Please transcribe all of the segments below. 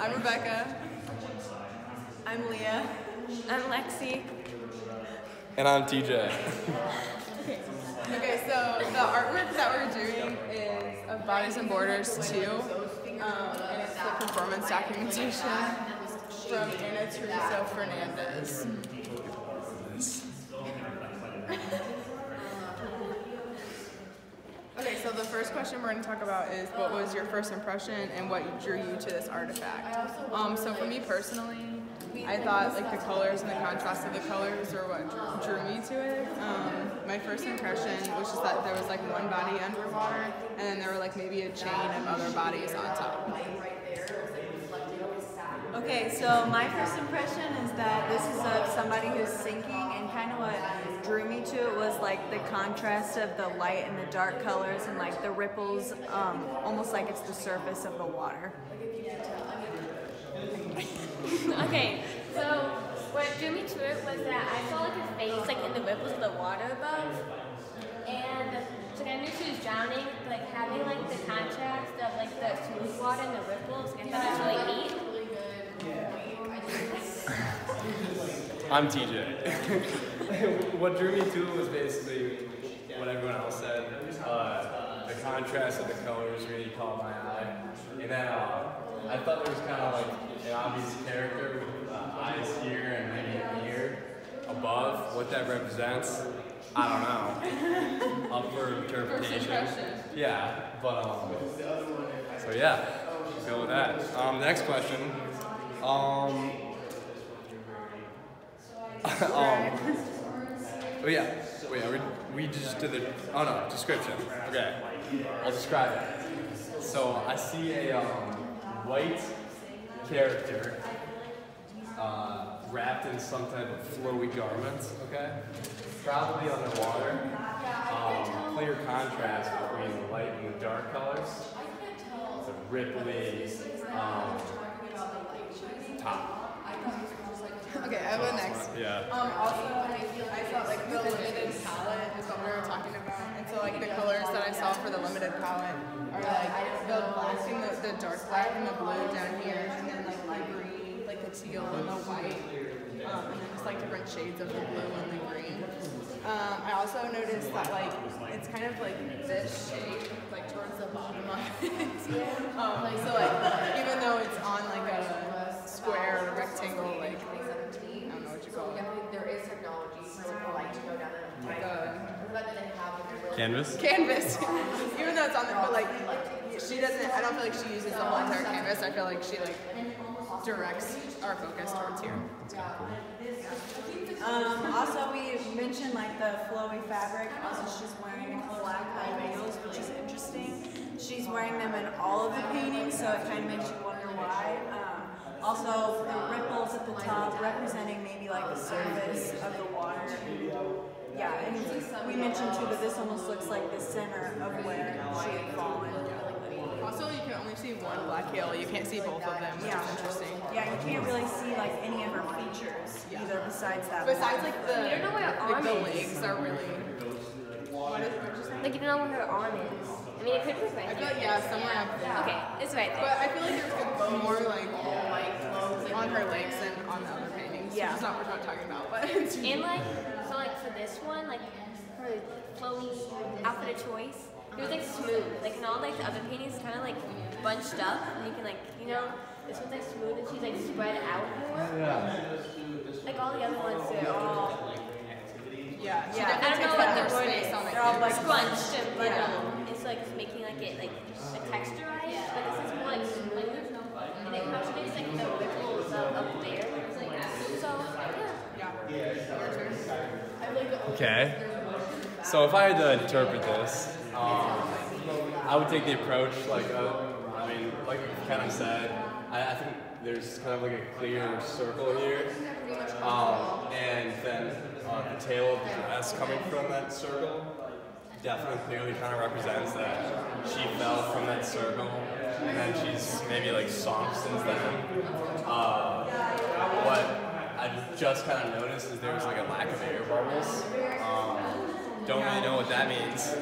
I'm Rebecca. I'm Leah. I'm Lexi. And I'm TJ. Okay, so the artwork that we're doing is of Bodies and Borders 2, and it's the performance documentation from Ana Teresa Fernandez. Okay, so the first question we're going to talk about is what was your first impression and what drew you to this artifact? So for me personally, I thought like the colors and the contrast of the colors are what drew me to it. My first impression was just that there was like one body underwater and then there were like maybe a chain of other bodies on top. Okay, so my first impression is that this is of somebody who's sinking, and kind of what drew me to it was like the contrast of the light and the dark colors and like the ripples, almost like it's the surface of the water. Okay, so what drew me to it was that I saw like her face like in the ripples of the water above, and so I knew she was drowning, but like having like the contrast of like the smooth water and the ripples, I thought it was really neat. I'm TJ. What drew me to it was basically what everyone else said. The contrast of the colors really caught my eye. And then I thought there was kind of like an obvious character with eyes here and maybe an ear above. What that represents, I don't know. Up for interpretation. Yeah, but so yeah, go with that. Next question. Oh yeah, wait, we just did the, oh no, description. Okay, I'll describe it. So I see a white character wrapped in some type of flowy garment, okay? Probably underwater. Clear contrast between the light and the dark colors. It's a ripply top. Okay, I have a next. Yeah. Also, I felt like the limited palette is what we were talking about, and so like the colors that I saw for the limited palette are like the black and the dark black and the blue down here, and then like the green, like the teal and the white, and then just like different shades of the blue and the green. I also noticed that like it's kind of like this shape, like towards the bottom of it. So like even though it's on like a square or rectangle, like there is technology for like the light to go down and Canvas? Canvas. Even though it's on there, but like she doesn't, I don't feel like she uses the whole entire canvas. I feel like she like directs our focus towards here. Also, we mentioned like the flowy fabric. Also, she's wearing black high heels, which is interesting. She's wearing them in all of the paintings, so it kind of makes you wonder why. Also, the ripples at the top representing maybe like the surface of the water. Yeah, and we mentioned too that this almost looks like the center of where she had fallen. Also, you can only see one black heel. You can't see both of them, which is interesting. Yeah, you can't really see like any of her features either besides that. Besides like the, you don't know where her arm the is. legs are really. What is it? Like you don't know where her arm is. I mean, it could be right I feel there. like yeah, somewhere up there. Okay, it's right there. But I feel like there's more like on her legs than on the other paintings. Yeah. It's not what we're talking about, but And like, so like for this one, like her flowy outfit of choice, it was like smooth. Like in all like the other paintings, it's kind of like bunched up, and you can like, you know, this one's like smooth and she's like spread out more. Yeah. Like all the other ones, they're all. yeah, she Yeah, definitely I don't know takes what up the more word space is. on the They're all like Scrunched, but Yeah. it's like making like it like a texturized, but this is more like smooth, and it contradicts like the ripples up there. So yeah. Okay. So if I had to interpret this, I would take the approach like, I mean, like you kind of said, I think there's kind of like a clear circle here, and then the tail of the dress coming from that circle definitely clearly kind of represents that she fell from that circle, and then she's maybe like sunk since then. What I just kind of noticed is there was like a lack of air bubbles. Don't really know what that means,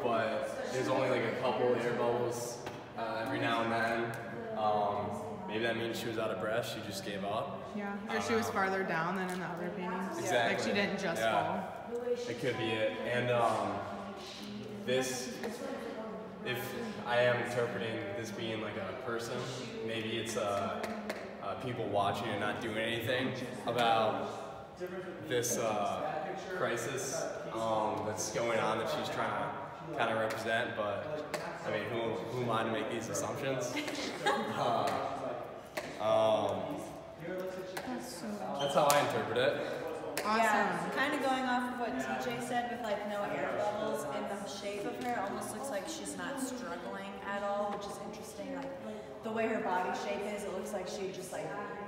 but there's only like a couple air bubbles every now and then. maybe that means she was out of breath. She just gave up. Yeah, or she was farther down than in the other paintings. Exactly. Like she didn't just fall. It could be it. And this, if I am interpreting this being like a person, maybe it's people watching and not doing anything about this crisis that's going on that she's trying to kind of represent. But I mean, who am I to make these assumptions? That's how I interpret it. Awesome. Yeah, kind of going off of what TJ said with like no air bubbles in the shape of her, almost looks like she's not struggling at all, which is interesting. Like the way her body shape is, it looks like she just like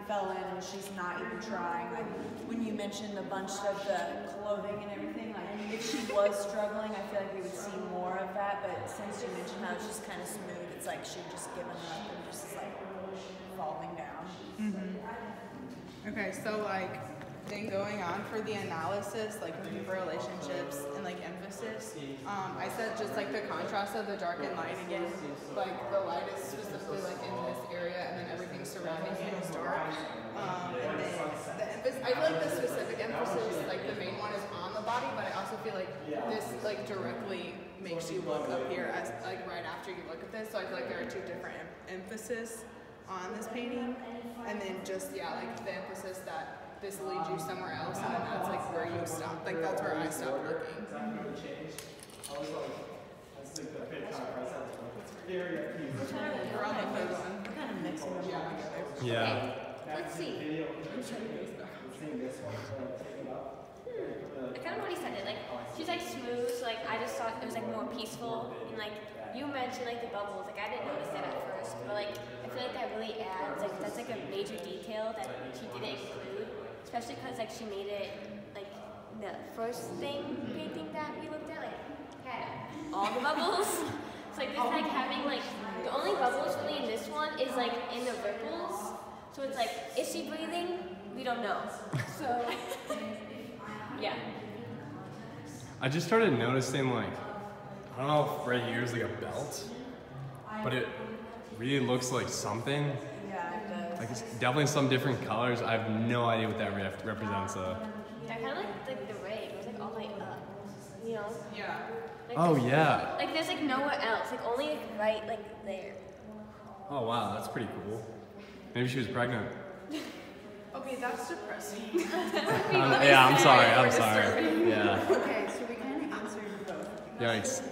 fell in and she's not even trying. Like when you mentioned a bunch of the clothing and everything, like if she was struggling, I feel like we would see more of that. But since you mentioned how it's just kind of smooth, it's like she'd just given up and just like falling down. Okay, so like then going on for the analysis, like looking for relationships and like emphasis, I said just like the contrast of the dark and light again. Like the light is specifically like in this area, and then everything surrounding it is dark. And then the emphasis, I feel like the specific emphasis, like the main one is on the body, but I also feel like this like directly makes you look up here as like right after you look at this. So I feel like there are two different emphasis on this painting, and then just like the emphasis that this leads you somewhere else, and then that's like where you stop. Like that's where I stopped looking. We're on the third one. We're kind of mixing them up. Yeah. Let's see. I kind of already said it. Like she's like smooth. So, like I just thought it was like more peaceful. And like you mentioned like the bubbles. Like I didn't notice that at first, but like I feel like that really adds. Like that's like a major detail that she didn't include, especially because like she made it like the first painting that we looked at like had all the bubbles. So like this like having like the only bubbles really in this one is like in the ripples. So it's like, is she breathing? We don't know. So yeah. I just started noticing like, I don't know if right here is like a belt, but it really looks like something. Yeah, it does. Like it's definitely some different colors. I have no idea what that represents though. Yeah, kind of like the ray. It goes like all the way up. You know? Yeah. Like, Oh yeah. Like there's like nowhere else. Like only like right like there. Oh wow, that's pretty cool. Maybe she was pregnant. Okay, that's depressing. Yeah, I'm sorry. Yeah. Okay, so we kind of answered both. Yikes.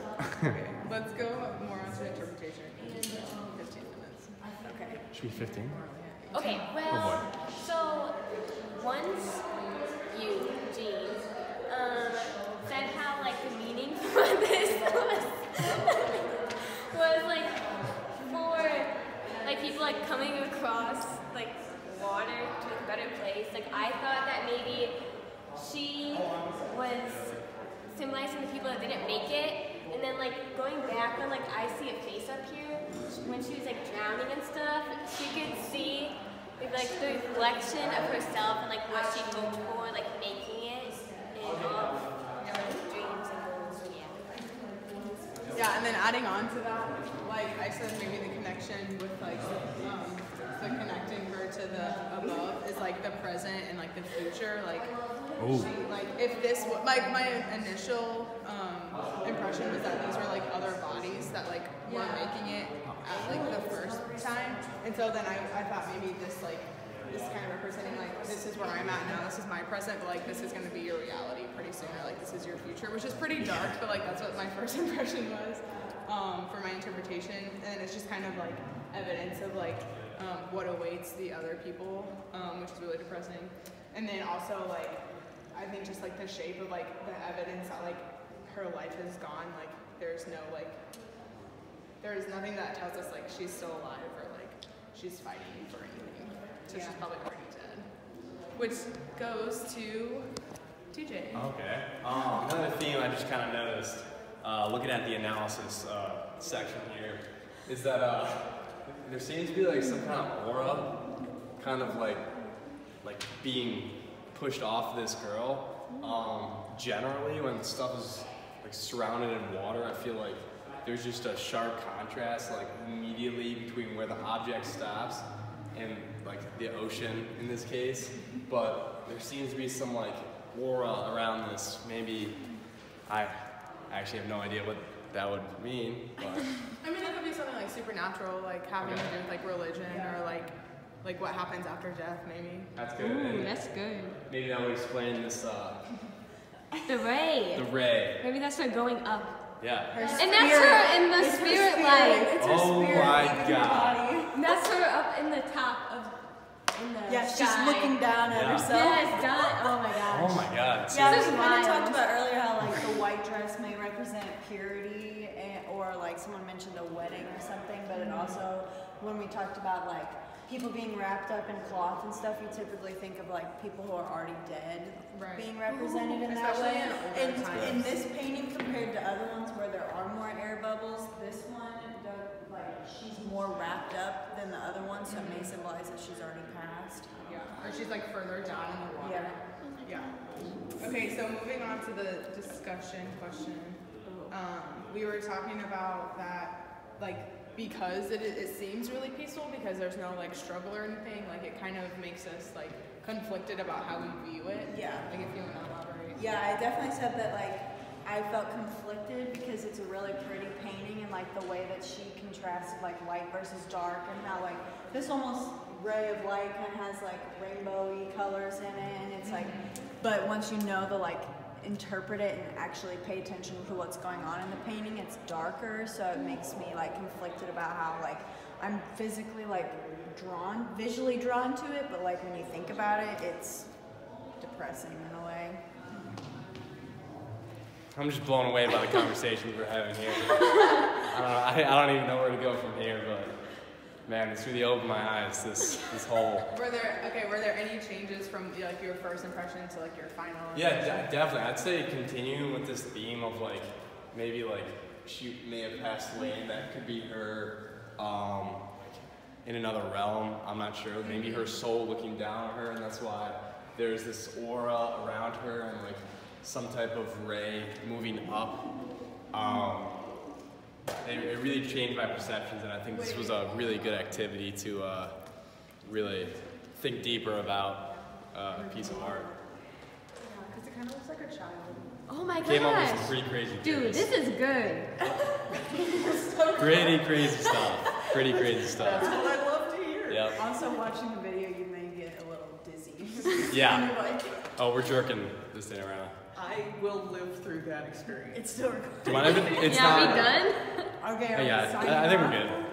Okay, let's go more on to interpretation in 15 minutes. Okay. Should be 15. Okay, well, so once you, Jean, said how like the meaning for this was like for like people like coming across like water to a better place. Like I thought that maybe she was symbolizing the people that didn't make it, and then like going back on like I see a face up here when she was like drowning and stuff. She could see like the reflection of herself and like what she hoped for, like making it, and all dreams and goals. Yeah, and then adding on to that, like I said, maybe the connection with like the connecting her to the above is like the present and like the future. Like, she, like if this like my initial impression was that these were like other bodies that like were making it at like the first time, and so then I thought maybe this like this kind of representing like this is where I'm at now, this is my present, but like this is going to be your reality pretty soon, or like this is your future, which is pretty dark, but like that's what my first impression was for my interpretation. And it's just kind of like evidence of like what awaits the other people, which is really depressing. And then also like I think just like the shape of like the evidence that like her life is gone, like there's no like there's nothing that tells us like she's still alive or like she's fighting for anything. So she's probably already dead. Which goes to TJ. Okay. Another theme I just kind of noticed, looking at the analysis section here, is that there seems to be like some kind of aura, kind of like being pushed off this girl. Generally, when stuff is like surrounded in water, I feel like there's just a sharp contrast, like immediately between where the object stops in like the ocean in this case, but there seems to be some like aura around this. Maybe I actually have no idea what that would mean, but I mean, it could be something like supernatural, like having to do with like religion or like what happens after death, maybe. that's good. Ooh, And that's good. maybe that would explain this The ray. the ray. Maybe that's her going up. Yeah. And that's her in the It's her spirit light. It's her Oh spirit my leaving her God. body. That's her up in the top of in the Yeah, sky. she's looking down at Yeah. herself. Yes, done. Oh my gosh. Oh my God. Yeah, This we is kind of wild. talked about earlier how like the white dress may represent purity, or like someone mentioned a wedding or something. But it also, when we talked about like people being wrapped up in cloth and stuff, you typically think of like people who are already dead Right. being represented in that Especially way. in older times. In this painting compared to other ones where there are more air bubbles, this one like she's more wrapped up than the other one, so it may symbolize that she's already passed. Yeah, or she's like further down in the water. Yeah. Okay, so moving on to the discussion question. We were talking about that, like, because it seems really peaceful because there's no like struggle or anything. Like, it kind of makes us like conflicted about how we view it. Yeah. Like, if you want to elaborate. Yeah, I definitely said that like I felt conflicted because it's a really pretty painting and like the way that she contrasted like light versus dark and how like this almost ray of light kind of has like rainbowy colors in it and it's like, but once you know the like interpret it and actually pay attention to what's going on in the painting, it's darker, so it makes me like conflicted about how like I'm physically like visually drawn to it, but like when you think about it, it's depressing in a way. I'm just blown away by the conversations we're having here. I don't even know where to go from here, but man, it's really opened my eyes. This whole. Were there any changes from like your first impression to like your final? Yeah, definitely. I'd say continuing with this theme of like maybe like she may have passed away and that could be her in another realm. I'm not sure. Maybe her soul looking down on her, and that's why there's this aura around her and like some type of ray moving up. It really changed my perceptions, and I think this was a really good activity to really think deeper about a piece of art. Because it kind of looks like a child. Oh my gosh. Came up with some pretty crazy Dude, theories. this is good. Pretty crazy stuff. Pretty crazy stuff. That's what I love to hear. Yep. Also, watching the video, you may get a little dizzy. Yeah. You're like, Oh, we're jerking this thing around. I will live through that experience. it's still recording. Do you want to? It's Yeah, not. we done? Okay, Yeah, signing I think we're off. good.